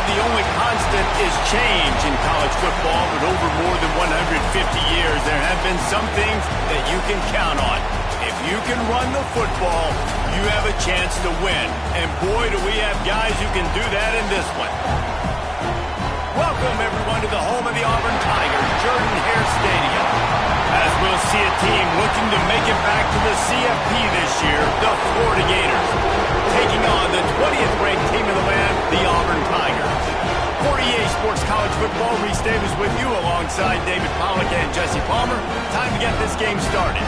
the only constant is change in college football, but over more than 150 years, there have been some things that you can count on. If you can run the football, you have a chance to win. And boy, do we have guys who can do that in this one. Welcome, everyone, to the home of the Auburn Tigers, Jordan-Hare Stadium. As we'll see a team looking to make it back to the CFP this year, the Florida Gators, taking on the 20th ranked team in the land, the Auburn Tigers. For EA Sports College Football, Reese Davis with you alongside David Pollack and Jesse Palmer. Time to get this game started.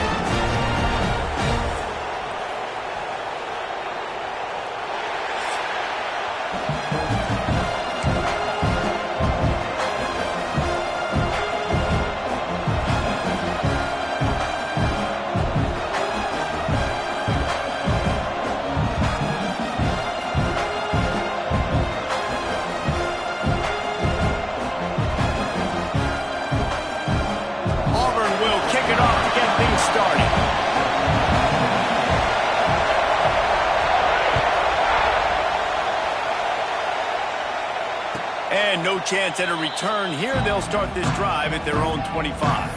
And no chance at a return here. They'll start this drive at their own 25.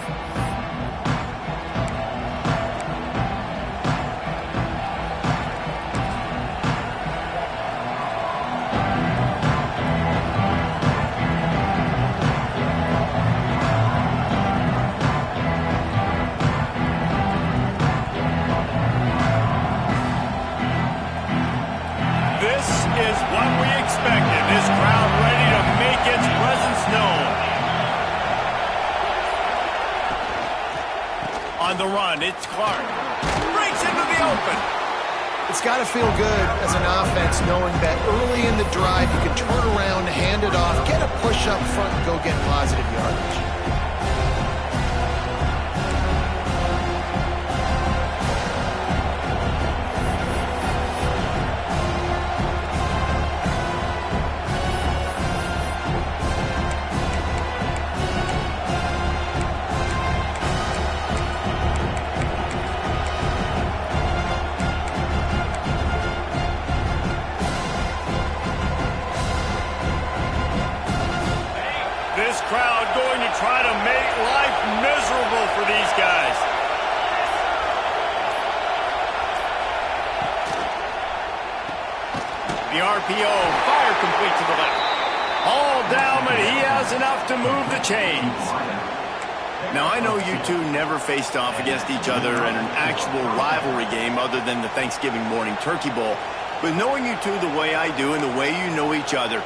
This is what we expected. This crowd ready to make its presence known. On the run, it's Clark. Breaks into the open. It's got to feel good as an offense knowing that early in the drive you can turn around, hand it off, get a push up front, and go get positive yardage. This crowd going to try to make life miserable for these guys. The RPO, fire complete to the left. All down, but he has enough to move the chains. Now, I know you two never faced off against each other in an actual rivalry game other than the Thanksgiving morning Turkey Bowl. But knowing you two the way I do and the way you know each other,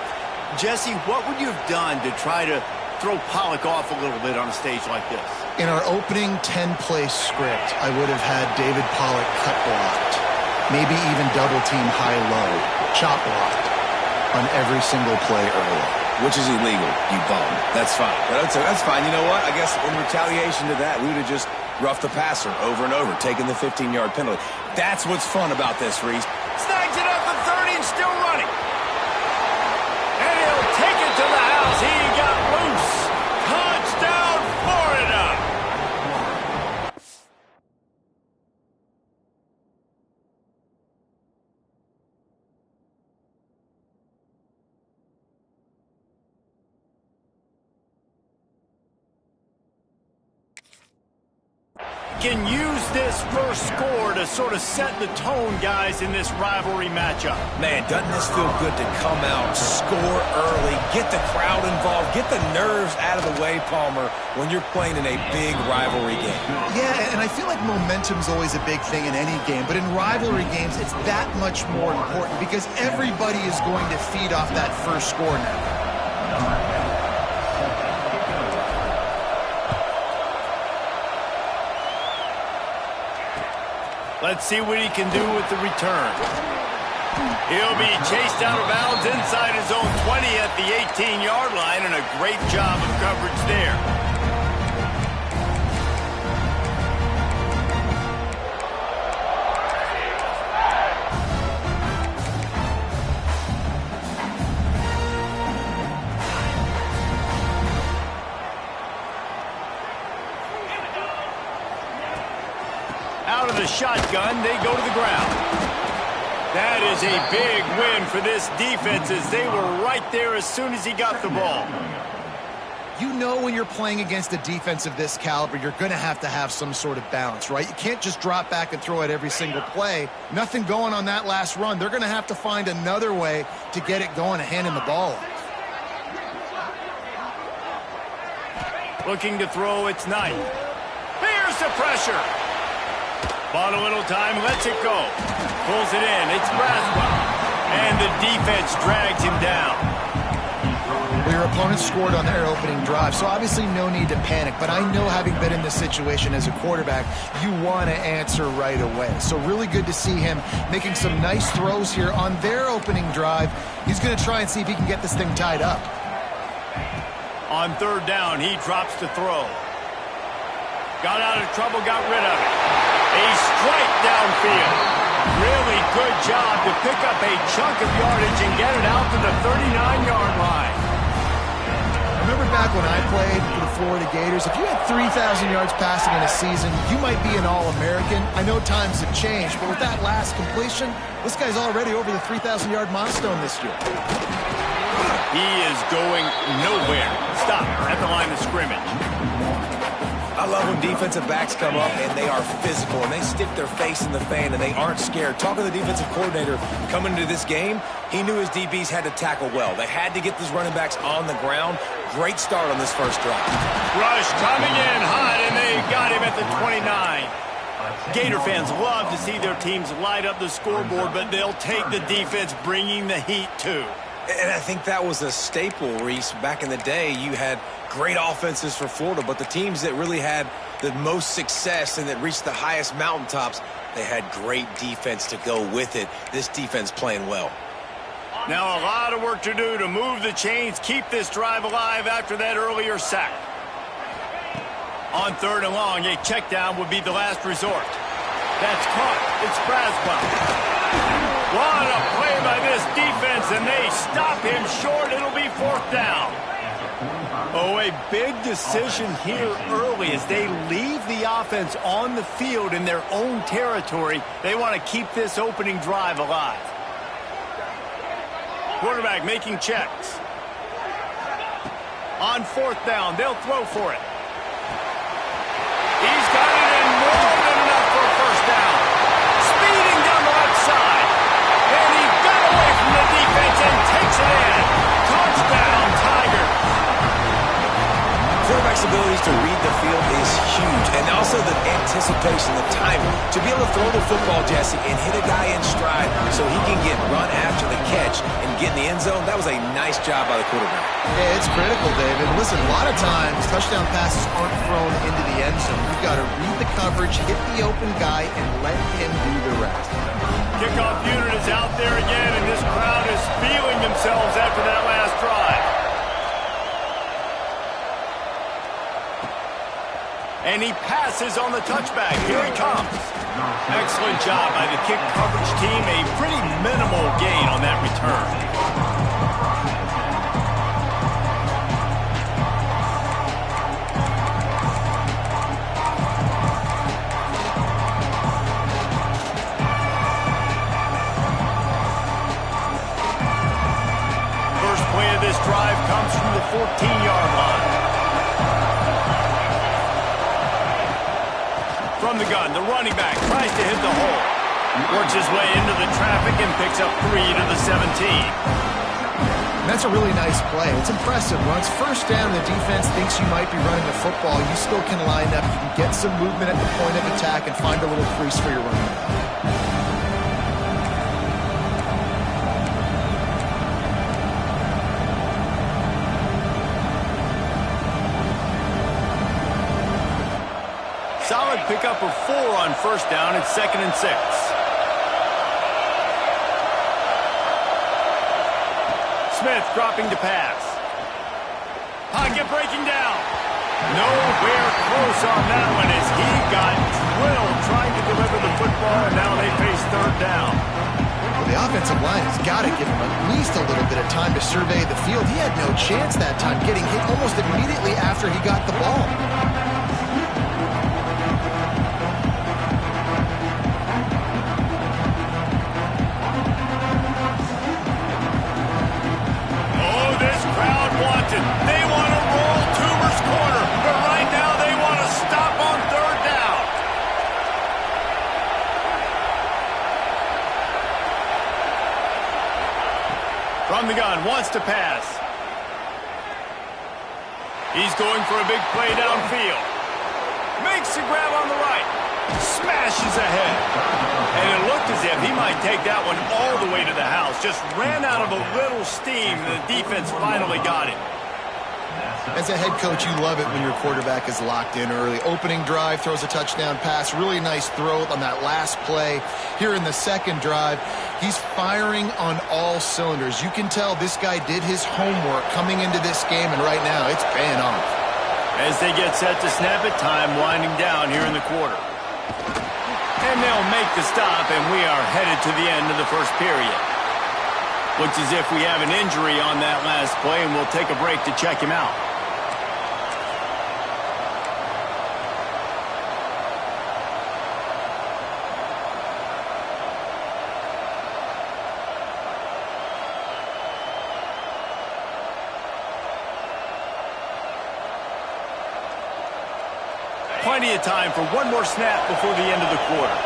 Jesse, what would you have done to try to throw Pollack off a little bit on a stage like this? In our opening 10-play script, I would have had David Pollack cut blocked, maybe even double-team high-low, chop blocked on every single play early. Which is illegal, you bum. That's fine. That's fine. You know what? I guess in retaliation to that, we would have just roughed the passer over and over, taking the 15-yard penalty. That's what's fun about this, Reese. Snags it up to 30 and still running. And he'll take it to the house. He got loose. Touchdown, Florida. Can use this first score to sort of set the tone, guys, in this rivalry matchup. Man, doesn't this feel good to come out, score early, get the crowd involved, get the nerves out of the way, Palmer, when you're playing in a big rivalry game? Yeah, and I feel like momentum's always a big thing in any game, but in rivalry games, it's that much more important because everybody is going to feed off that first score now. Let's see what he can do with the return. He'll be chased out of bounds inside his own 20 at the 18-yard line, and a great job of coverage there. Out of the shotgun, they go to the ground. That is a big win for this defense as they were right there as soon as he got the ball. You know when you're playing against a defense of this caliber, you're going to have some sort of balance, right? You can't just drop back and throw it every single play. Nothing going on that last run. They're going to have to find another way to get it going and hand him the ball. Looking to throw, it's Knight. Here's the pressure. Bought a little time, lets it go. Pulls it in, it's Braswell. And the defense drags him down. Well, your opponent scored on their opening drive, so obviously no need to panic. But I know, having been in this situation as a quarterback, you want to answer right away. So really good to see him making some nice throws here on their opening drive. He's going to try and see if he can get this thing tied up. On third down, he drops to throw. Got out of trouble, got rid of it. A strike downfield. Really good job to pick up a chunk of yardage and get it out to the 39-yard line. Remember back when I played for the Florida Gators, if you had 3,000 yards passing in a season, you might be an All-American. I know times have changed, but with that last completion, this guy's already over the 3,000-yard milestone this year. He is going nowhere. Stop at the line of scrimmage. I love when defensive backs come up and they are physical and they stick their face in the fan and they aren't scared. Talking to the defensive coordinator coming into this game, he knew his DBs had to tackle well. They had to get these running backs on the ground. Great start on this first drive. Rush coming in hot, and they got him at the 29. Gator fans love to see their teams light up the scoreboard, but they'll take the defense bringing the heat too. And I think that was a staple, Reese. Back in the day, you had great offenses for Florida, but the teams that really had the most success and that reached the highest mountaintops, they had great defense to go with it. This defense playing well. Now a lot of work to do to move the chains, keep this drive alive after that earlier sack. On third and long, a check down would be the last resort. That's caught. It's Braswell. What a play by this defense, and they stop him short. It'll be fourth down. Oh, a big decision here early as they leave the offense on the field in their own territory. They want to keep this opening drive alive. Quarterback making checks. On fourth down, they'll throw for it. He's got it in, more than enough for a first down. Speeding down the left side. And he got away from the defense and takes it in. Touchdown, Tigers. Quarterback's abilities to read the field is huge, and also the anticipation, the timing. To be able to throw the football, Jesse, and hit a guy in stride so he can get run after the catch and get in the end zone, that was a nice job by the quarterback. Yeah, it's critical, David. Listen, a lot of times touchdown passes aren't thrown into the end zone. You've got to read the coverage, hit the open guy, and let him do the rest. Kickoff unit is out there again, and this crowd is feeling themselves after that last drive. And he passes on the touchback. Here he comes. Excellent job by the kick coverage team. A pretty minimal gain on that return. First play of this drive comes from the 14-yard line. From the gun, the running back tries to hit the hole. Works his way into the traffic and picks up 3 to the 17. That's a really nice play. It's impressive. When it's first down, the defense thinks you might be running the football. You still can line up. You can get some movement at the point of attack and find a little crease for your running back. Solid pickup of 4 on first down. It's 2nd and 6. Smith dropping to pass. Pocket breaking down. Nowhere close on that one as he got drilled trying to deliver the football, and now they face third down. Well, the offensive line has got to give him at least a little bit of time to survey the field. He had no chance that time, getting hit almost immediately after he got the ball. shotgun, wants to pass. He's going for a big play downfield. Makes the grab on the right. Smashes ahead. And it looked as if he might take that one all the way to the house. Just ran out of a little steam. The defense finally got him. As a head coach, you love it when your quarterback is locked in early. Opening drive, throws a touchdown pass. Really nice throw on that last play. Here in the second drive, he's firing on all cylinders. You can tell this guy did his homework coming into this game, and right now it's paying off. As they get set to snap it, time winding down here in the quarter. And they'll make the stop, and we are headed to the end of the first period. Looks as if we have an injury on that last play, and we'll take a break to check him out. Plenty of time for one more snap before the end of the quarter.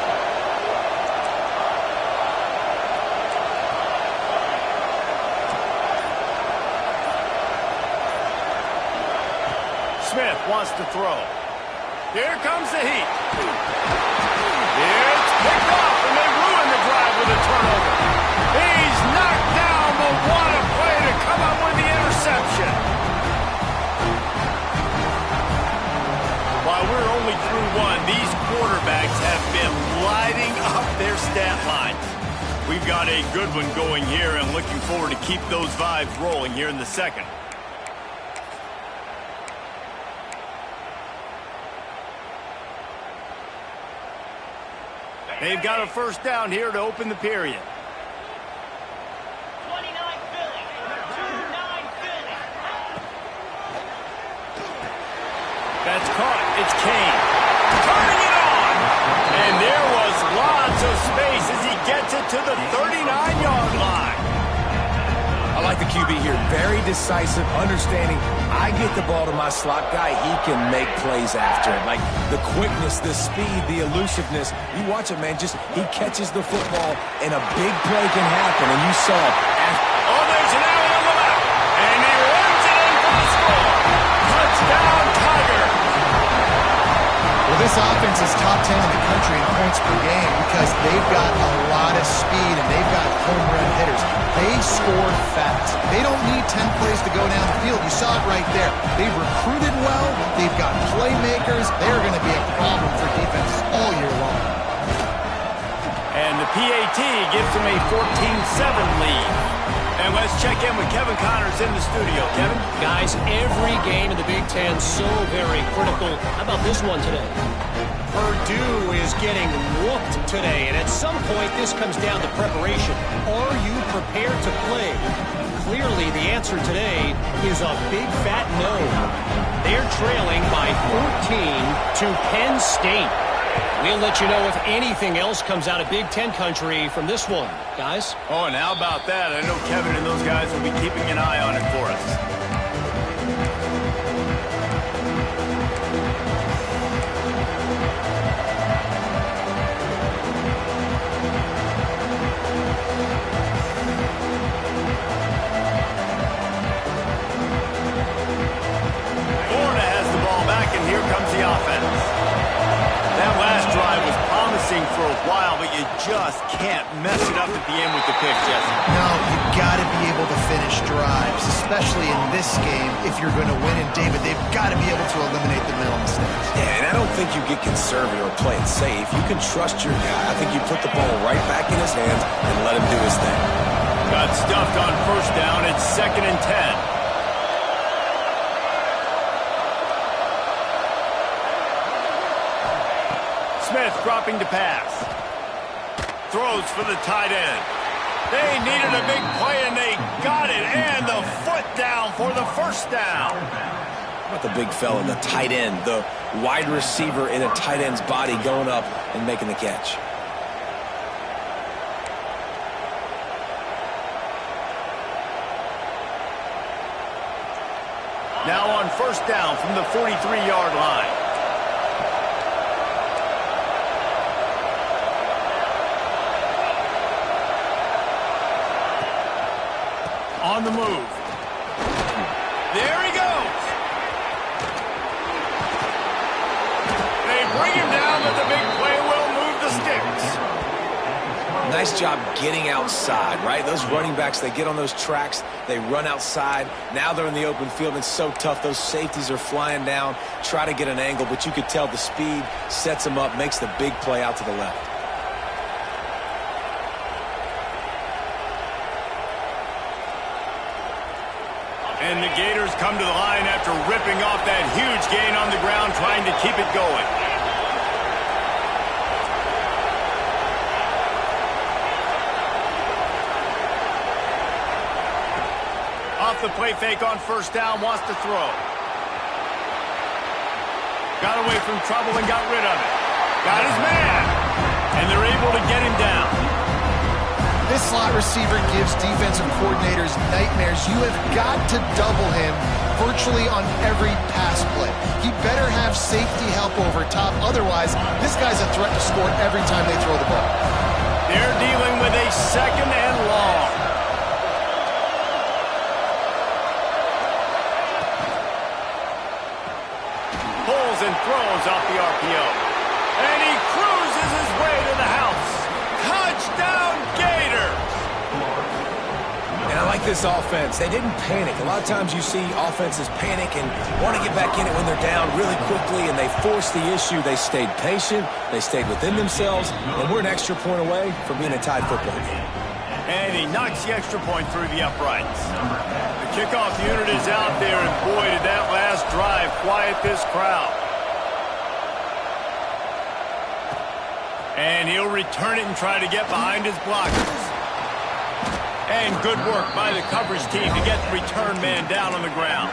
Smith wants to throw. Here comes the heat. It's picked off, and they ruin the drive with a turnover. He's knocked down, but what a play to come up with the interception. While we're only through one, these quarterbacks have been lighting up their stat lines. We've got a good one going here, and looking forward to keep those vibes rolling here in the second. They've got a first down here to open the period. 29 Philly. 29 Philly. That's caught. It's Kane. Turning it on. And there was lots of space as he gets it to the 39-yard line. I like the QB here. Very decisive, understanding. I get the ball to my slot guy, he can make plays after it. Like the quickness, the speed, the elusiveness. You watch it, man. Just he catches the football, and a big play can happen. And you saw. Oh, there's an alley on the left, and he runs it in for the score. Touchdown, Tiger. Well, this offense is top 10 in the country in points per game because they've got a lot of speed and they've got home run hitters. They score fast. They don't need 10 plays to go down the field. You saw it right there. They've recruited well. They've got playmakers. They're going to be a problem for defense all year long. And the PAT gives them a 14-7 lead. And let's check in with Kevin Connors in the studio. Kevin? Guys, every game in the Big Ten so very critical. How about this one today? Purdue is getting whooped today, and at some point this comes down to preparation. Are you prepared to play? Clearly the answer today is a big fat no. They're trailing by 14 to Penn State. We'll let you know if anything else comes out of Big Ten country from this one. Guys? Oh, and how about that? I know Kevin and those guys will be keeping an eye on it for us. Florida has the ball back, and here comes the offense. That last drive was promising for a while, but you just can't mess it up at the end with the pick, Jesse. No, you've got to be able to finish drives, especially in this game if you're going to win. And, David, they've got to be able to eliminate the mental mistakes. Yeah, and I don't think you get conservative or play it safe. You can trust your guy. I think you put the ball right back in his hands and let him do his thing. Got stuffed on first down. It's 2nd and 10. Smith dropping to pass. Throws for the tight end. They needed a big play, and they got it. And the foot down for the first down. How about the big fella, the tight end, the wide receiver in a tight end's body going up and making the catch. Now on first down from the 43-yard line. On on the move. There he goes. They bring him down, but the big play will move the sticks. Nice job getting outside, right? Those running backs, they get on those tracks, they run outside. Now they're in the open field. It's so tough. Those safeties are flying down, try to get an angle, but you could tell the speed sets them up, makes the big play out to the left. And the Gators come to the line after ripping off that huge gain on the ground, trying to keep it going. Off the play fake on first down, wants to throw. Got away from trouble and got rid of it. Got his man. And they're able to get him down. This slot receiver gives defensive coordinators nightmares. You have got to double him virtually on every pass play. He better have safety help over top. Otherwise, this guy's a threat to score every time they throw the ball. They're dealing with a second and long. Pulls and throws off the RPO. And he cruises his way to the house. Touchdown, Gators! And I like this offense. They didn't panic. A lot of times you see offenses panic and want to get back in it when they're down really quickly, and they forced the issue. They stayed patient. They stayed within themselves, and we're an extra point away from being a tied football game. And he knocks the extra point through the uprights. The kickoff unit is out there, and boy, did that last drive quiet this crowd. And he'll return it and try to get behind his blockers. And good work by the coverage team to get the return man down on the ground.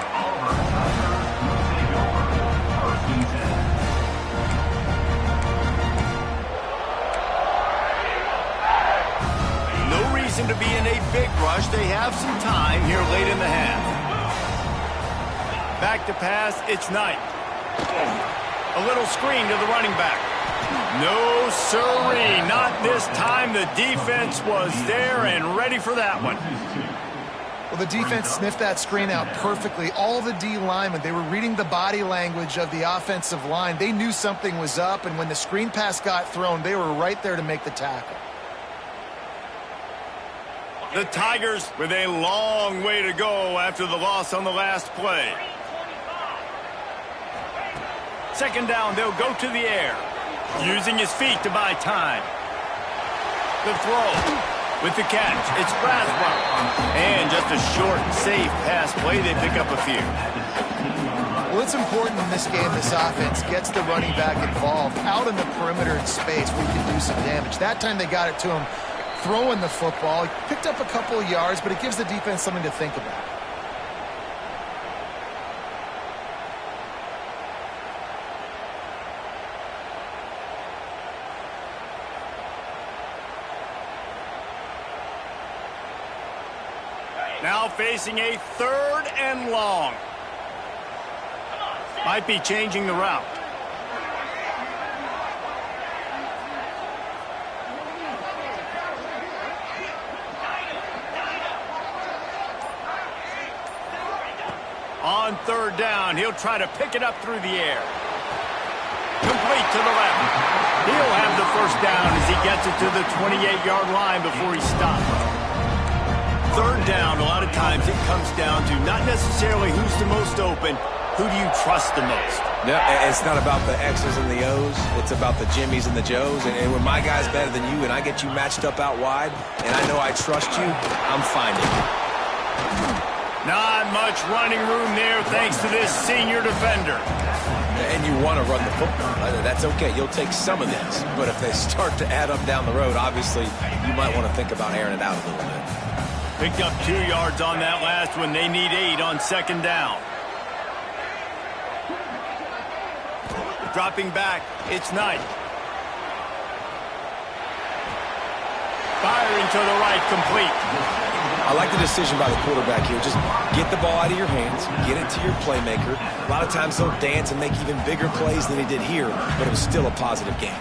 No reason to be in a big rush. They have some time here late in the half. Back to pass, it's Knight. A little screen to the running back. No, sirree, not this time. The defense was there and ready for that one. Well, the defense sniffed that screen out perfectly. All the D linemen, they were reading the body language of the offensive line. They knew something was up, and when the screen pass got thrown, they were right there to make the tackle. The Tigers with a long way to go after the loss on the last play. Second down, they'll go to the air. Using his feet to buy time. The throw with the catch. It's Braswell. And just a short, safe pass play. They pick up a few. Well, it's important in this game this offense gets the running back involved out in the perimeter in space where you can do some damage. That time they got it to him throwing the football. He picked up a couple of yards, but it gives the defense something to think about. Now facing a third and long. Might be changing the route. On third down, he'll try to pick it up through the air. Complete to the left. He'll have the first down as he gets it to the 28-yard line before he stops. Third down, a lot of times it comes down to not necessarily who's the most open, who do you trust the most? No, it's not about the X's and the O's. It's about the Jimmies and the Joes. And when my guy's better than you and I get you matched up out wide and I know I trust you, I'm finding it. Not much running room there thanks to this senior defender. And you want to run the football. That's okay. You'll take some of this. But if they start to add up down the road, obviously you might want to think about airing it out a little bit. Picked up 2 yards on that last one. They need 8 on second down. Dropping back, it's Knight. Firing to the right, complete. I like the decision by the quarterback here. Just get the ball out of your hands, get it to your playmaker. A lot of times they'll dance and make even bigger plays than he did here, but it was still a positive game.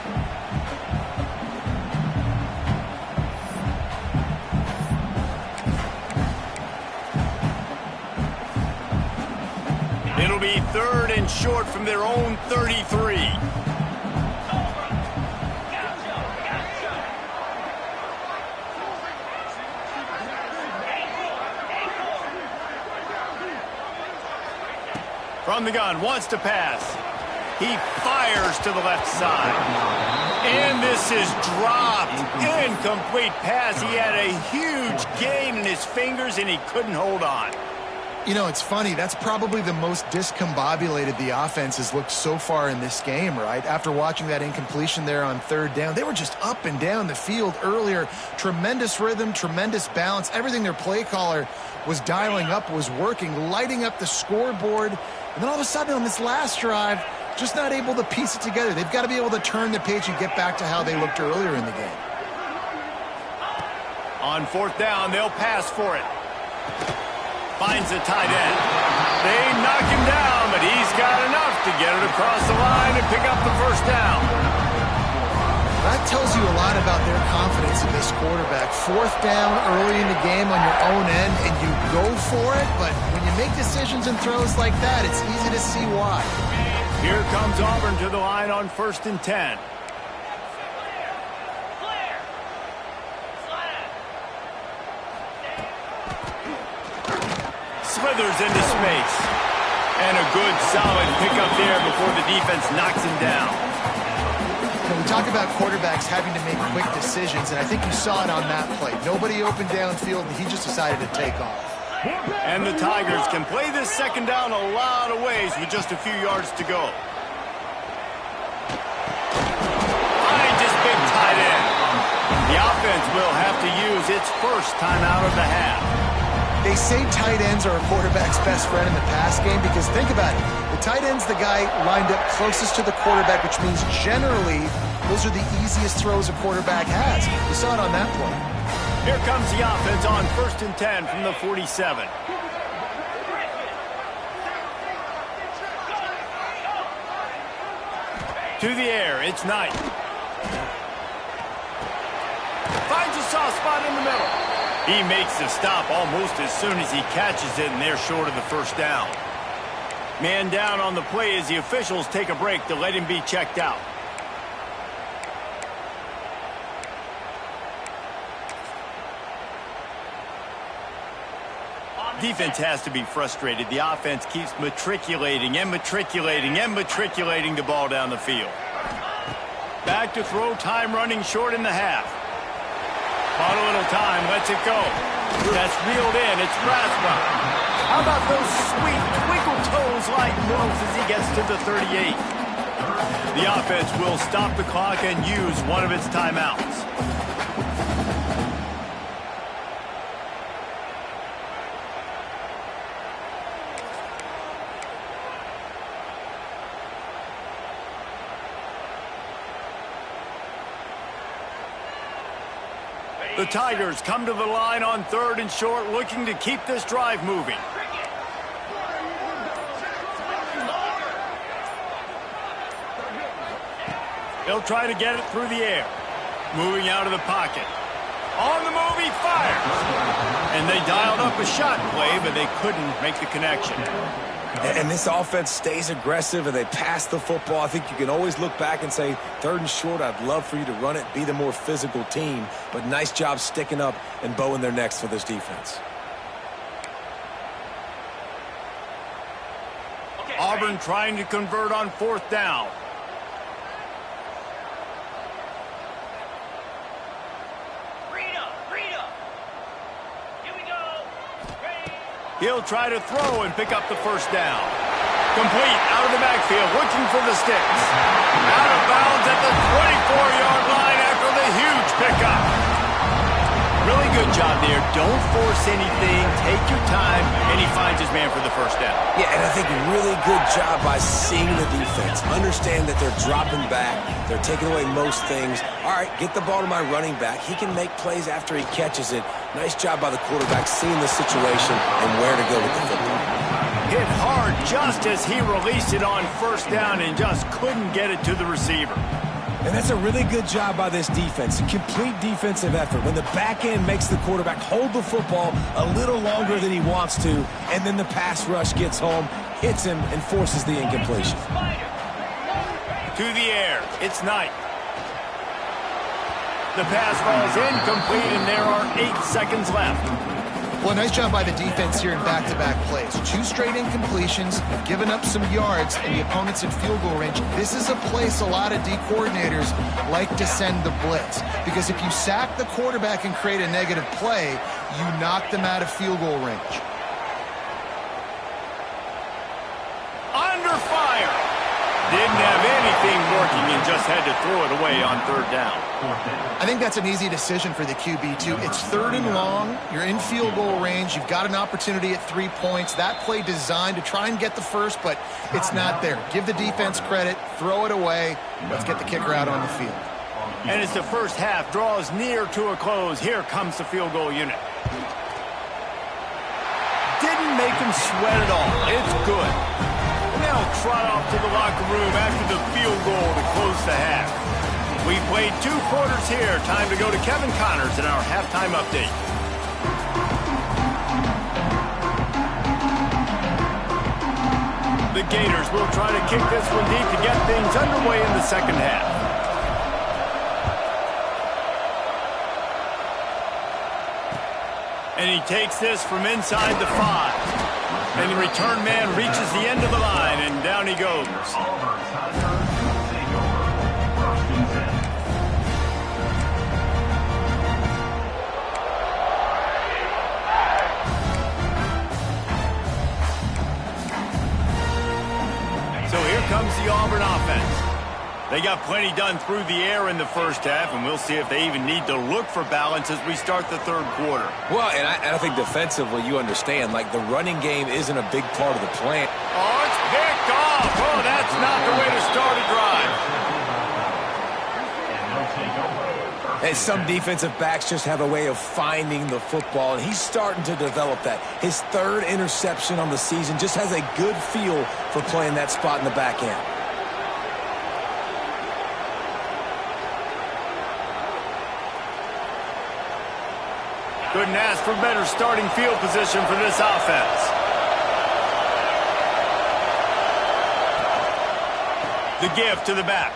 3rd and short from their own 33. From the gun, wants to pass. He fires to the left side. And this is dropped. Incomplete pass. He had a huge gain in his fingers, and he couldn't hold on. You know, it's funny. That's probably the most discombobulated the offense has looked so far in this game, right? After watching that incompletion there on 3rd down, they were just up and down the field earlier. Tremendous rhythm, tremendous balance. Everything their play caller was dialing up was working, lighting up the scoreboard. And then all of a sudden on this last drive, just not able to piece it together. They've got to be able to turn the page and get back to how they looked earlier in the game. On 4th down, they'll pass for it. Finds the tight end. They knock him down, but he's got enough to get it across the line and pick up the 1st down. That tells you a lot about their confidence in this quarterback. 4th down early in the game on your own end, and you go for it, but when you make decisions and throws like that, it's easy to see why. Here comes Auburn to the line on 1st and 10. Slithers into space. And a good, solid pickup there before the defense knocks him down. When we talk about quarterbacks having to make quick decisions, and I think you saw it on that play. Nobody opened downfield, and he just decided to take off. And the Tigers can play this 2nd down a lot of ways with just a few yards to go. Finds his big tight end. The offense will have to use its first timeout of the half. They say tight ends are a quarterback's best friend in the pass game because think about it. The tight end's the guy lined up closest to the quarterback, which means generally those are the easiest throws a quarterback has. You saw it on that play. Here comes the offense on 1st and 10 from the 47. To the air, it's Knight. Finds a soft spot in the middle. He makes the stop almost as soon as he catches it, and they're short of the 1st down. Man down on the play as the officials take a break to let him be checked out. Defense has to be frustrated. The offense keeps matriculating and matriculating and matriculating the ball down the field. Back to throw, time running short in the half. Bought a little time, lets it go. That's reeled in, it's Braswell. How about those sweet twinkle toes-like moves as he gets to the 38? The offense will stop the clock and use one of its timeouts. The Tigers come to the line on 3rd and short, looking to keep this drive moving. They'll try to get it through the air. Moving out of the pocket. On the move, he fires. And they dialed up a shot play, but they couldn't make the connection. And this offense stays aggressive, and they pass the football. I think you can always look back and say, 3rd and short, I'd love for you to run it, be the more physical team. But nice job sticking up and bowing their necks for this defense. Auburn trying to convert on 4th down. He'll try to throw and pick up the 1st down. Complete out of the backfield, looking for the sticks. Out of bounds at the 24-yard line after the huge pickup. Really good job there. Don't force anything. Take your time, and he finds his man for the 1st down. Yeah, and I think really good job by seeing the defense. Understand that they're dropping back. They're taking away most things. All right, get the ball to my running back. He can make plays after he catches it. Nice job by the quarterback seeing the situation and where to go with the football. Hit hard just as he released it on 1st down and just couldn't get it to the receiver. And that's a really good job by this defense. A complete defensive effort. When the back end makes the quarterback hold the football a little longer than he wants to, and then the pass rush gets home, hits him and forces the incompletion. To the air, it's Knight. The pass falls incomplete, and there are 8 seconds left. Well, nice job by the defense here in back-to-back plays. 2 straight incompletions, have given up some yards, and the opponent's in field goal range. This is a place a lot of D coordinators like to send the blitz, because if you sack the quarterback and create a negative play, you knock them out of field goal range. Under fire. Didn't have anything working and just had to throw it away on 3rd down. I think that's an easy decision for the QB, too. It's 3rd and long. You're in field goal range. You've got an opportunity at 3 points. That play designed to try and get the first, but it's not there. Give the defense credit. Throw it away. Let's get the kicker out on the field. And as the first half draws near to a close, here comes the field goal unit. Didn't make him sweat at all. It's good. Now trot off to the locker room after the field goal to close the half. We played 2 quarters here. Time to go to Kevin Connors in our halftime update. The Gators will try to kick this one deep to get things underway in the second half. And he takes this from inside the 5. And the return man reaches the end of the line, and down he goes. So here comes the Auburn offense. They got plenty done through the air in the first half, and we'll see if they even need to look for balance as we start the 3rd quarter. Well, and I think defensively you understand, like the running game isn't a big part of the plan. Oh, it's picked off. Oh, that's not the way to start a drive. And some defensive backs just have a way of finding the football, and he's starting to develop that. His 3rd interception on the season just has a good feel for playing that spot in the back end. Couldn't ask for better starting field position for this offense. The give to the back.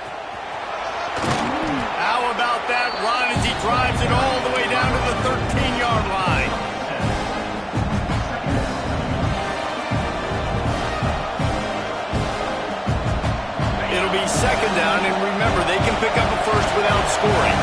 How about that run as he drives it all the way down to the 13-yard line? It'll be 2nd down, and remember, they can pick up a first without scoring.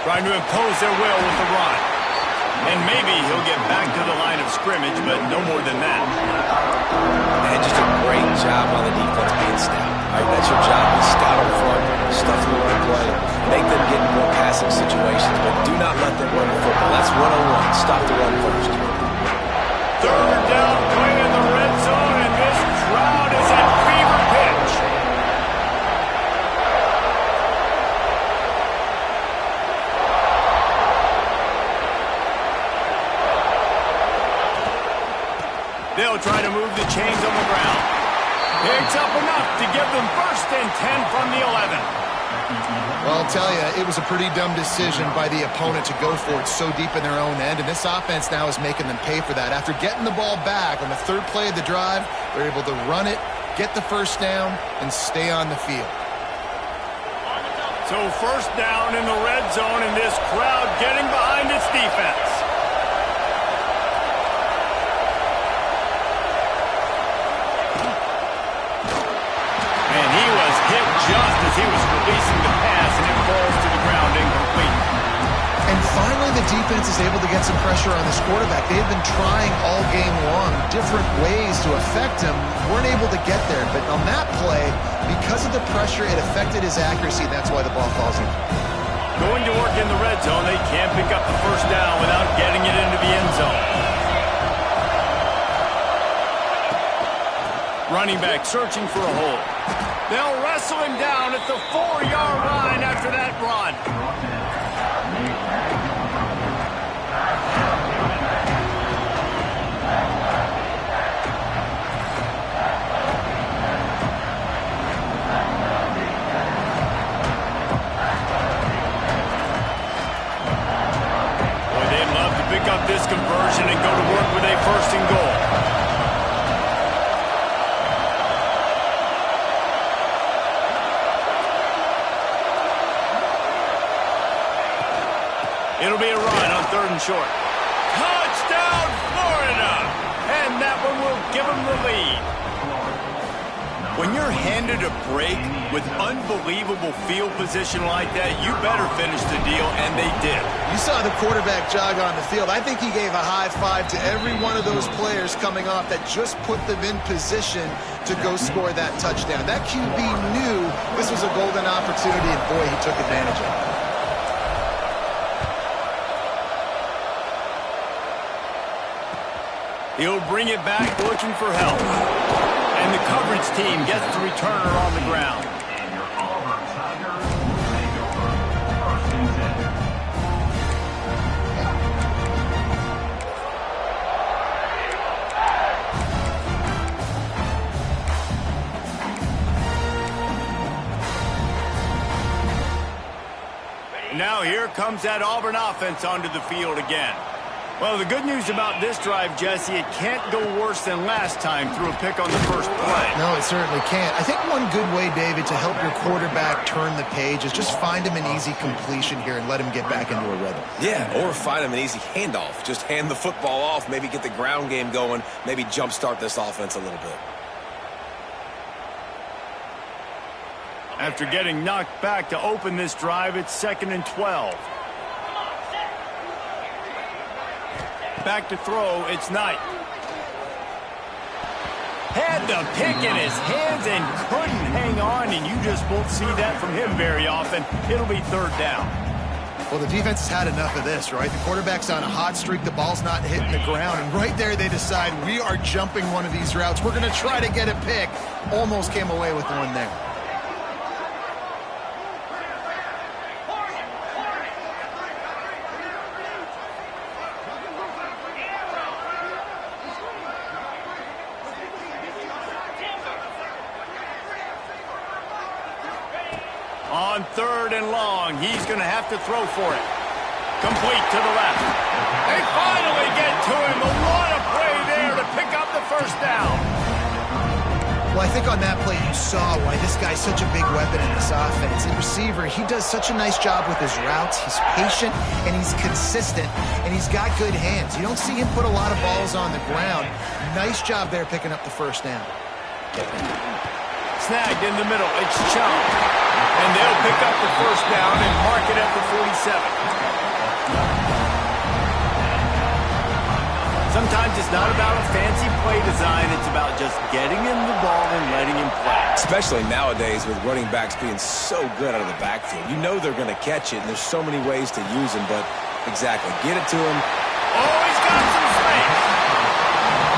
Trying to impose their will with the run. And maybe he'll get back to the line of scrimmage, but no more than that. And just a great job on the defense being stout. All right, that's your job. Be stout up front, stuff the run play, make them get in more passing situations, but do not let them run the football. That's 101. Stop the run first. 3rd down play in the red zone, and this crowd is at fever pitch. They'll try to move the chains on the ground. Picks up enough to give them 1st and 10 from the 11. Well, I'll tell you, it was a pretty dumb decision by the opponent to go for it so deep in their own end, and this offense now is making them pay for that. After getting the ball back on the 3rd play of the drive, they're able to run it, get the 1st down, and stay on the field. So 1st down in the red zone, and this crowd getting behind its defense. Just as he was releasing the pass, and it falls to the ground incomplete. And finally, the defense is able to get some pressure on this quarterback. They've been trying all game long different ways to affect him. Weren't able to get there, but on that play, because of the pressure, it affected his accuracy, and that's why the ball falls in. Going to work in the red zone, they can't pick up the 1st down without getting it into the end zone. Running back searching for a hole. They'll wrestle him down at the 4-yard line after that run. pick up this conversion and go to work with a first and goal. It'll be a run on 3rd and short. Touchdown, Florida! And that one will give them the lead. When you're handed a break with unbelievable field position like that, you better finish the deal, and they did. You saw the quarterback jog on the field. I think he gave a high five to every one of those players coming off that just put them in position to go score that touchdown. That QB knew this was a golden opportunity, and boy, he took advantage of it. He'll bring it back looking for help. And the coverage team gets the returner on the ground. Now here comes that Auburn offense onto the field again. Well, the good news about this drive, Jesse, it can't go worse than last time through a pick on the first play. No, it certainly can't. I think one good way, David, to help your quarterback turn the page is just find him an easy completion here and let him get back into a rhythm. Yeah, or find him an easy handoff. Just hand the football off, maybe get the ground game going, maybe jumpstart this offense a little bit. After getting knocked back to open this drive, it's 2nd and 12. Back to throw, it's Knight. Had the pick in his hands and couldn't hang on, and you just won't see that from him very often. It'll be 3rd down. Well, the defense has had enough of this, right? The quarterback's on a hot streak. The ball's not hitting the ground. And right there, they decide, we are jumping one of these routes. We're going to try to get a pick. Almost came away with one there. On 3rd and long, he's going to have to throw for it. Complete to the left. They finally get to him. What a play there to pick up the first down. Well, I think on that play you saw why this guy's such a big weapon in this offense. The receiver, he does such a nice job with his routes. He's patient, and he's consistent, and he's got good hands. You don't see him put a lot of balls on the ground. Nice job there picking up the first down. Snagged in the middle. It's Chung. And they'll pick up the first down and mark it at the 47. Sometimes it's not about a fancy play design. It's about just getting him the ball and letting him play. Especially nowadays with running backs being so good out of the backfield. You know they're going to catch it, and there's so many ways to use them, but exactly. Get it to him. Oh, he's got some space.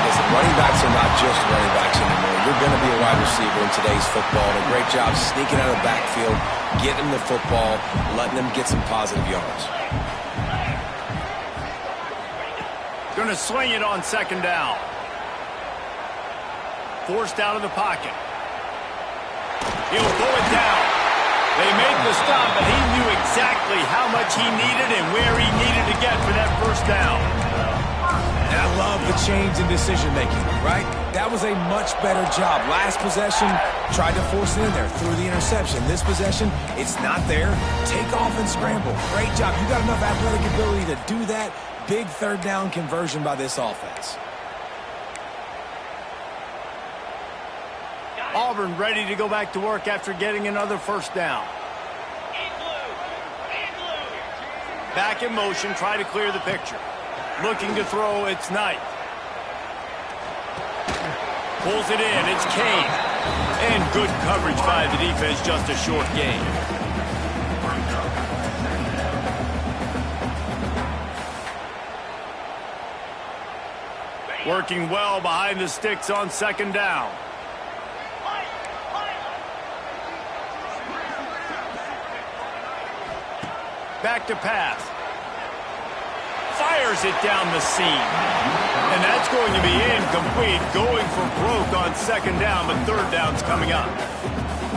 Listen, running backs are not just running backs anymore. You're going to be a wide receiver in today's football. And a great job sneaking out of the backfield, getting him the football, letting him get some positive yards. Going to swing it on 2nd down. Forced out of the pocket. He'll pull it down. They make the stop, but he knew exactly how much he needed and where he needed to get for that first down. And I love the change in decision-making, right? That was a much better job. Last possession, tried to force it in there, threw the interception. This possession, it's not there. Take off and scramble. Great job. You got enough athletic ability to do that. Big 3rd down conversion by this offense. Auburn ready to go back to work after getting another first down. Back in motion, try to clear the picture. Looking to throw, it's Knight. Pulls it in, it's Kane. And good coverage by the defense, just a short gain. Working well behind the sticks on 2nd down. Back to pass. Fires it down the seam. And that's going to be incomplete. Going for broke on 2nd down, but 3rd down's coming up.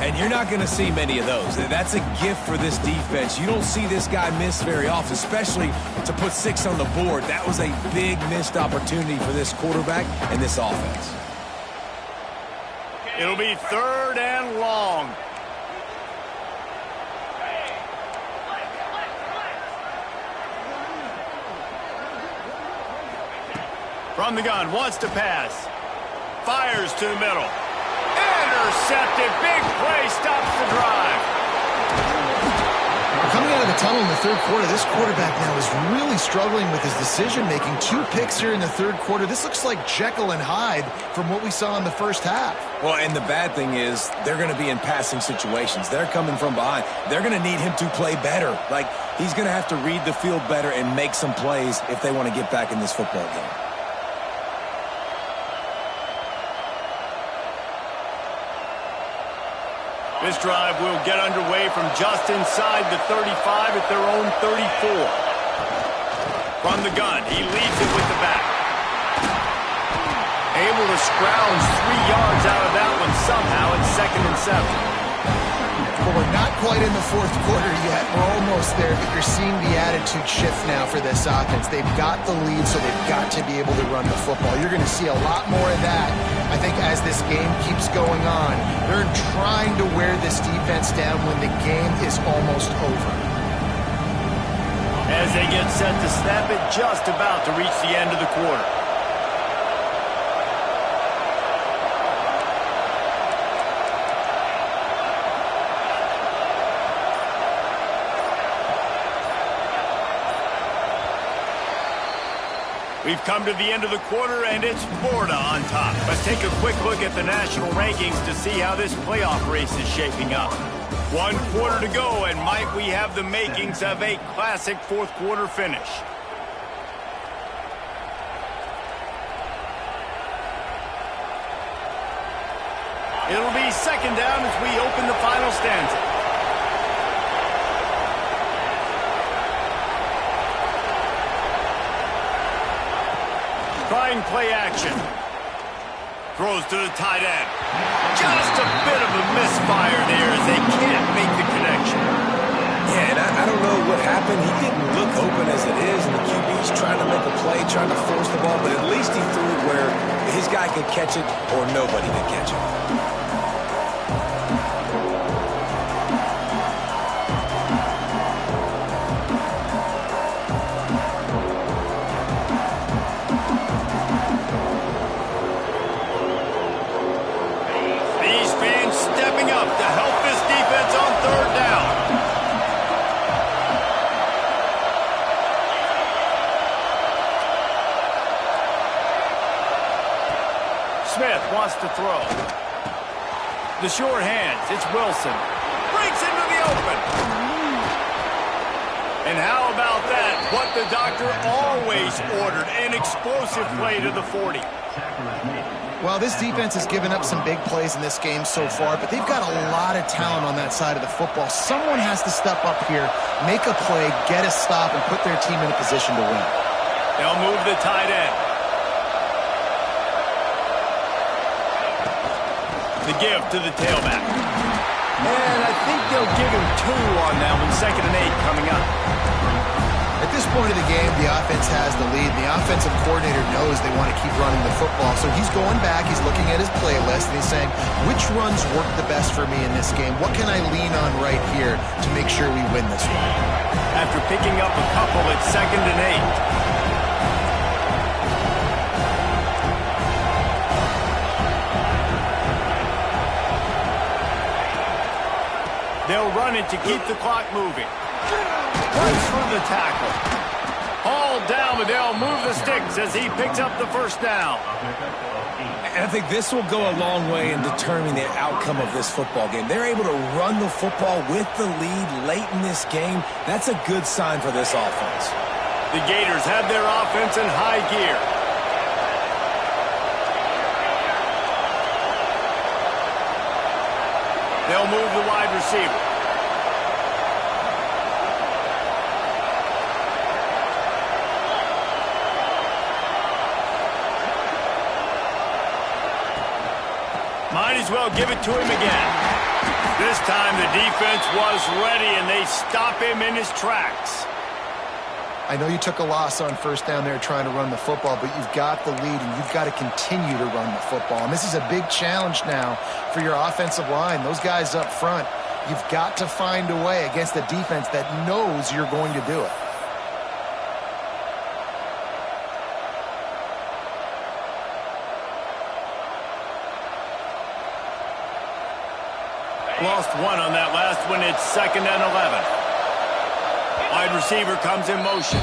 And you're not going to see many of those. That's a gift for this defense. You don't see this guy miss very often, especially to put 6 on the board. That was a big missed opportunity for this quarterback and this offense. It'll be 3rd and long. From the gun, wants to pass. Fires to the middle. Intercepted. Big play. Stops the drive. Coming out of the tunnel in the 3rd quarter, this quarterback now is really struggling with his decision-making. 2 picks here in the 3rd quarter. This looks like Jekyll and Hyde from what we saw in the first half. Well, and the bad thing is they're going to be in passing situations. They're coming from behind. They're going to need him to play better. Like, he's going to have to read the field better and make some plays if they want to get back in this football game. This drive will get underway from just inside the 35 at their own 34. From the gun, he leads it with the back. Able to scrounge 3 yards out of that one somehow at 2nd and 7. Well, we're not quite in the 4th quarter yet. We're almost there, but you're seeing the attitude shift now for this offense. They've got the lead, so they've got to be able to run the football. You're going to see a lot more of that, I think, as this game keeps going on. They're trying to wear this defense down when the game is almost over. As they get set to snap it, just about to reach the end of the quarter. We've come to the end of the quarter, and it's Florida on top. Let's take a quick look at the national rankings to see how this playoff race is shaping up. 1 quarter to go, and might we have the makings of a classic 4th quarter finish. It'll be 2nd down as we open the final stanza. Trying play action. Throws to the tight end. Just a bit of a misfire there as they can't make the connection. Yeah, and I don't know what happened. He didn't look open as it is, and the QB's trying to make a play, trying to force the ball, but at least he threw it where his guy could catch it or nobody could catch it. To help this defense on 3rd down. Smith wants to throw. The short hands. It's Wilson. Breaks into the open. And how about that? What the doctor always ordered. An explosive play to the 40. Well, this defense has given up some big plays in this game so far, but they've got a lot of talent on that side of the football. Someone has to step up here, make a play, get a stop, and put their team in a position to win. They'll move the tight end. The give to the tailback. And I think they'll give him 2 on that one. 2nd and 8 coming up. At this point of the game, the offense has the lead. The offensive coordinator knows they want to keep running the football. So he's going back, he's looking at his playlist, and he's saying, which runs work the best for me in this game? What can I lean on right here to make sure we win this one? After picking up a couple at 2nd and 8. They'll run it to keep the clock moving. Runs for the tackle. Hauled down, but they'll move the sticks as he picks up the 1st down. And I think this will go a long way in determining the outcome of this football game. They're able to run the football with the lead late in this game. That's a good sign for this offense. The Gators have their offense in high gear. They'll move the wide receiver. Might as well give it to him again. This time the defense was ready, and they stop him in his tracks. I know you took a loss on first down there trying to run the football, but you've got the lead, and you've got to continue to run the football. And this is a big challenge now for your offensive line. Those guys up front, you've got to find a way against a defense that knows you're going to do it. Lost one on that last one. It's 2nd and 11. Wide receiver comes in motion.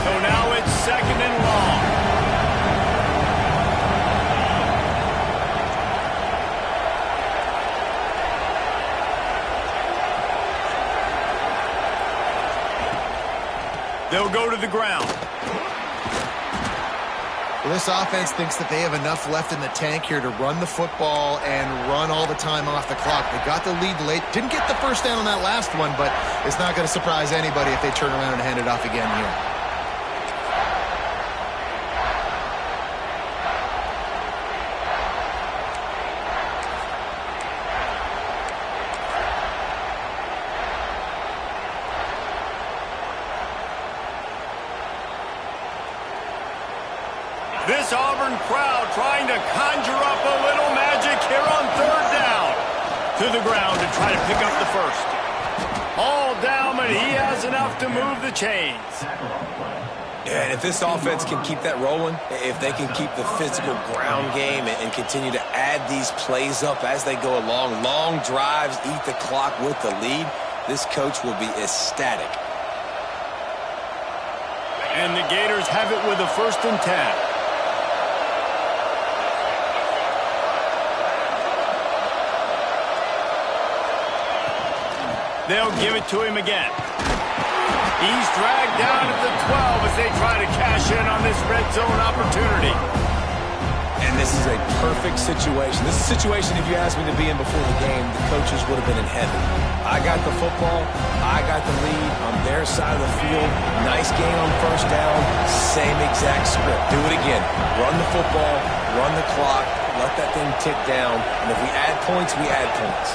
So now it's 2nd and long. They'll go to the ground. Well, this offense thinks that they have enough left in the tank here to run the football and run all the time off the clock. They got the lead late. Didn't get the first down on that last one, but it's not going to surprise anybody if they turn around and hand it off again here. This Auburn crowd trying to conjure up a little magic here on 3rd down. To the ground to try to pick up the first. All down, but he has enough to move the chains. Yeah, and if this offense can keep that rolling, if they can keep the physical ground game and continue to add these plays up as they go along, long drives, eat the clock with the lead, this coach will be ecstatic. And the Gators have it with a 1st and 10. They'll give it to him again. He's dragged down at the 12 as they try to cash in on this red zone opportunity. And this is a perfect situation. This is a situation, if you asked me to be in before the game, the coaches would have been in heaven. I got the football. I got the lead on their side of the field. Nice game on 1st down. Same exact script. Do it again. Run the football. Run the clock. Let that thing tick down. And if we add points, we add points.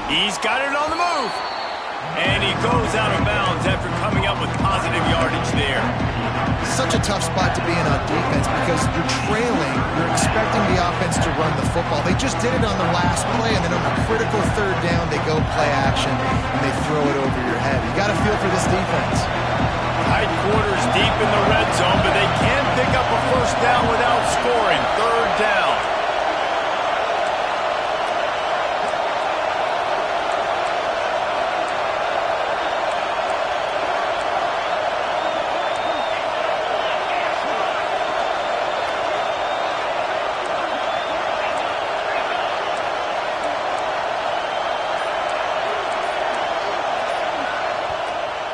He's got it on the move. And he goes out of bounds after coming up with positive yardage there. Such a tough spot to be in on defense because you're trailing. You're expecting the offense to run the football. They just did it on the last play, and then on the critical 3rd down, they go play action, and they throw it over your head. You got to feel for this defense. Tight quarters deep in the red zone, but they can't pick up a 1st down without scoring. 3rd down.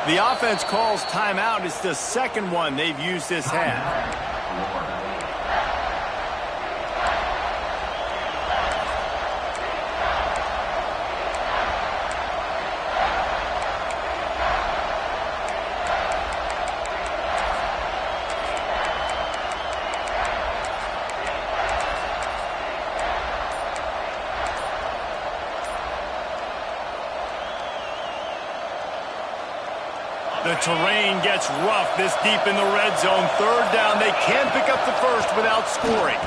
The offense calls timeout. It's the 2nd one they've used this half. The terrain gets rough this deep in the red zone. 3rd down. They can't pick up the first without scoring.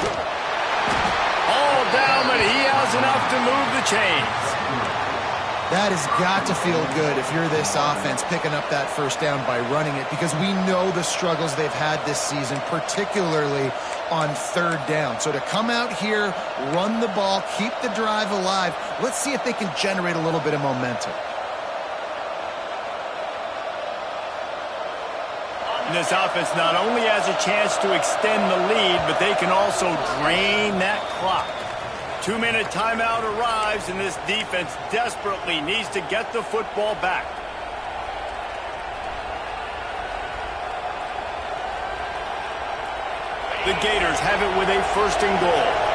All down, but he has enough to move the chains. That has got to feel good if you're this offense picking up that 1st down by running it, because we know the struggles they've had this season, particularly on 3rd down. So to come out here, run the ball, keep the drive alive, let's see if they can generate a little bit of momentum. This offense not only has a chance to extend the lead, but they can also drain that clock. 2-minute timeout arrives, and this defense desperately needs to get the football back. The Gators have it with a 1st and goal.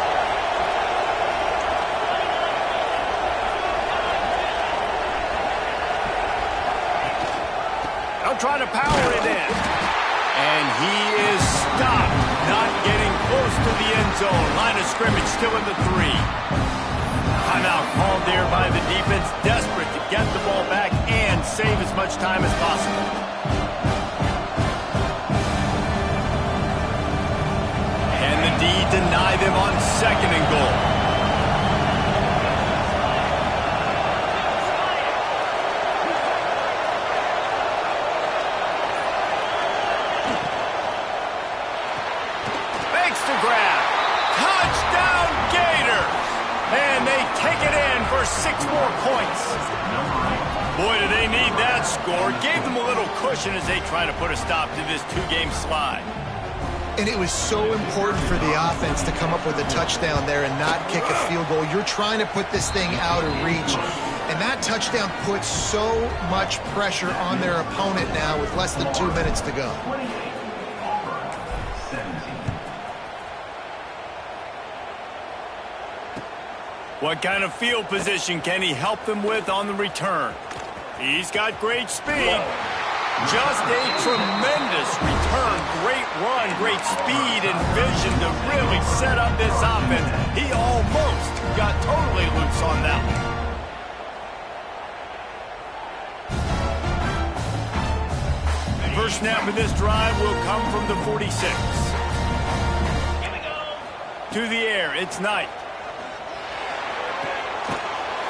trying to power it in. And he is stopped, not getting close to the end zone. Line of scrimmage still in the 3. Timeout called there by the defense, desperate to get the ball back and save as much time as possible. And the D deny them on 2nd and goal. Grab. Touchdown Gators! And they take it in for 6 more points. Boy, do they need that score. Gave them a little cushion as they try to put a stop to this 2-game slide. And it was so important for the offense to come up with a touchdown there and not kick a field goal. You're trying to put this thing out of reach. And that touchdown puts so much pressure on their opponent now with less than 2 minutes to go. What kind of field position can he help them with on the return? He's got great speed. Just a tremendous return. Great run, great speed and vision to really set up this offense. He almost got totally loose on that one. First snap of this drive will come from the 46. Here we go. To the air, it's Knight.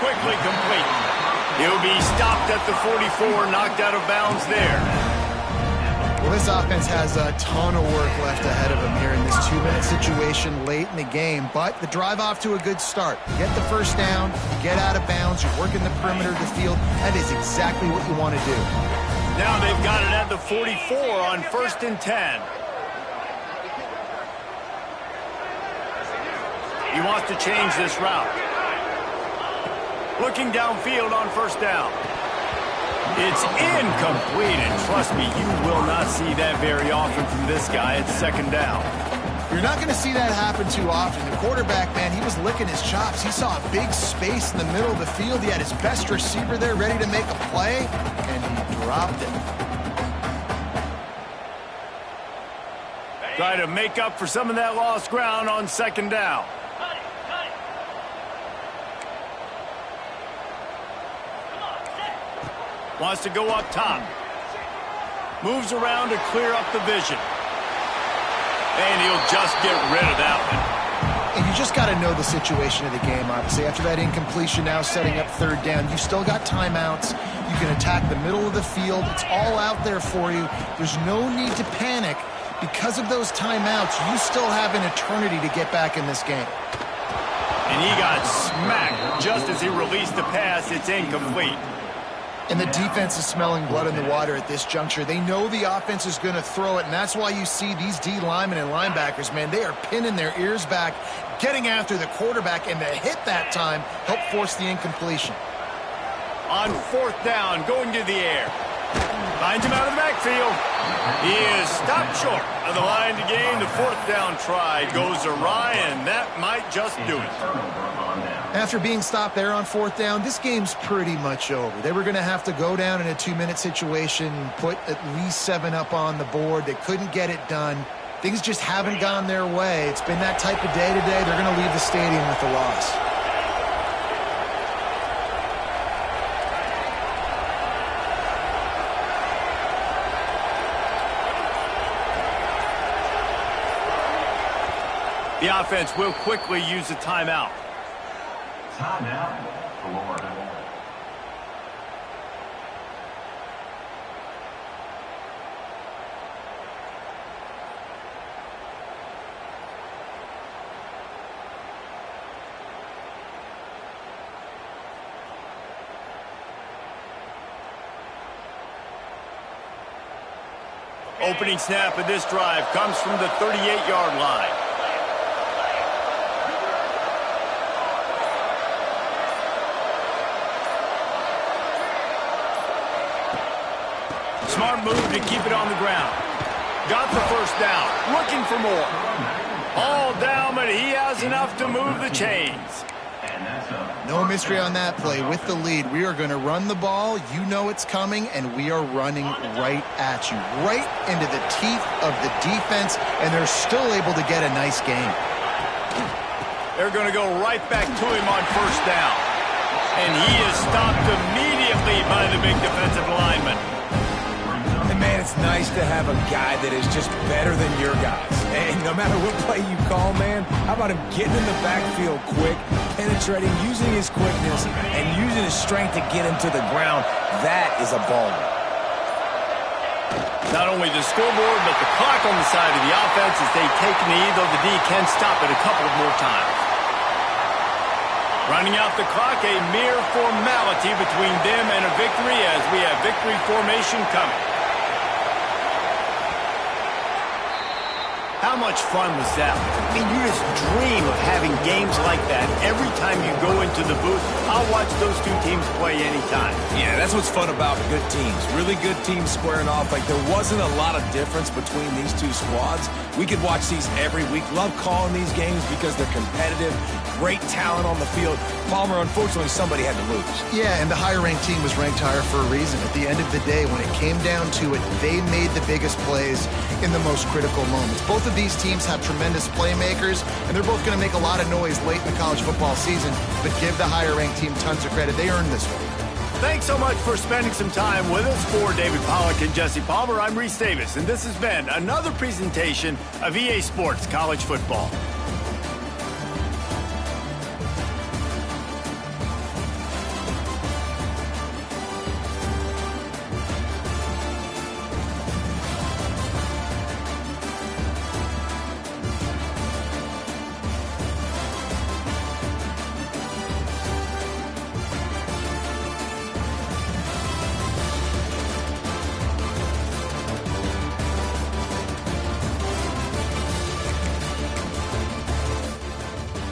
Quickly complete. He'll be stopped at the 44, knocked out of bounds there. Well, this offense has a ton of work left ahead of them here in this 2-minute situation late in the game, but the drive off to a good start. You get the first down, you get out of bounds, you're working the perimeter of the field. That is exactly what you want to do. Now they've got it at the 44 on 1st and 10. He wants to change this route. Looking downfield on 1st down. It's incomplete, and trust me, you will not see that very often from this guy at 2nd down. You're not going to see that happen too often. The quarterback, man, he was licking his chops. He saw a big space in the middle of the field. He had his best receiver there ready to make a play, and he dropped it. Try to make up for some of that lost ground on 2nd down. Cut it, cut it. Come on, set. Wants to go up top. Moves around to clear up the vision. And he'll just get rid of that one. And you just got to know the situation of the game, obviously. After that incompletion, now setting up 3rd down, you still got timeouts. You can attack the middle of the field. It's all out there for you. There's no need to panic. Because of those timeouts, you still have an eternity to get back in this game. And he got smacked just as he released the pass. It's incomplete. And the defense is smelling blood in the water at this juncture. They know the offense is going to throw it, and that's why you see these D linemen and linebackers, man, they are pinning their ears back, getting after the quarterback, and the hit that time helped force the incompletion. On 4th down, going to the air. Finds him out of the backfield. He is stopped short of the line to gain. The 4th down try goes awry, and that might just do it. After being stopped there on 4th down, this game's pretty much over. They were going to have to go down in a 2-minute situation, put at least 7 up on the board. They couldn't get it done. Things just haven't gone their way. It's been that type of day today. They're going to leave the stadium with a loss. The offense will quickly use a timeout. Timeout, Florida. Opening snap of this drive comes from the 38-yard line. Smart move to keep it on the ground. Got the 1st down. Looking for more. All down, but he has enough to move the chains. No mystery on that play. With the lead, we are going to run the ball. You know it's coming, and we are running right at you, right into the teeth of the defense, and they're still able to get a nice game. They're going to go right back to him on first down. And he is stopped immediately by the big defensive lineman. And, man, it's nice to have a guy that is just better than your guys. And no matter what play you call, man, how about him getting in the backfield quick, penetrating, using his quickness, and using his strength to get him to the ground? That is a baller. Not only the scoreboard, but the clock on the side of the offense as they take knee, though the D can stop it a couple of more times. Running out the clock, a mere formality between them and a victory as we have victory formation coming. How much fun was that? I mean, you just dream of having games like that every time you go into the booth. I'll watch those two teams play anytime. Yeah, that's what's fun about good teams. Really good teams squaring off. Like, there wasn't a lot of difference between these two squads. We could watch these every week. Love calling these games because they're competitive. Great talent on the field. Palmer, unfortunately, somebody had to lose. Yeah, and the higher-ranked team was ranked higher for a reason. At the end of the day, when it came down to it, they made the biggest plays in the most critical moments. Both of these teams have tremendous playmakers, and they're both going to make a lot of noise late in the college football season, but give the higher-ranked team tons of credit. They earned this one. Thanks so much for spending some time with us. For David Pollack and Jesse Palmer, I'm Reese Davis, and this has been another presentation of EA Sports College Football.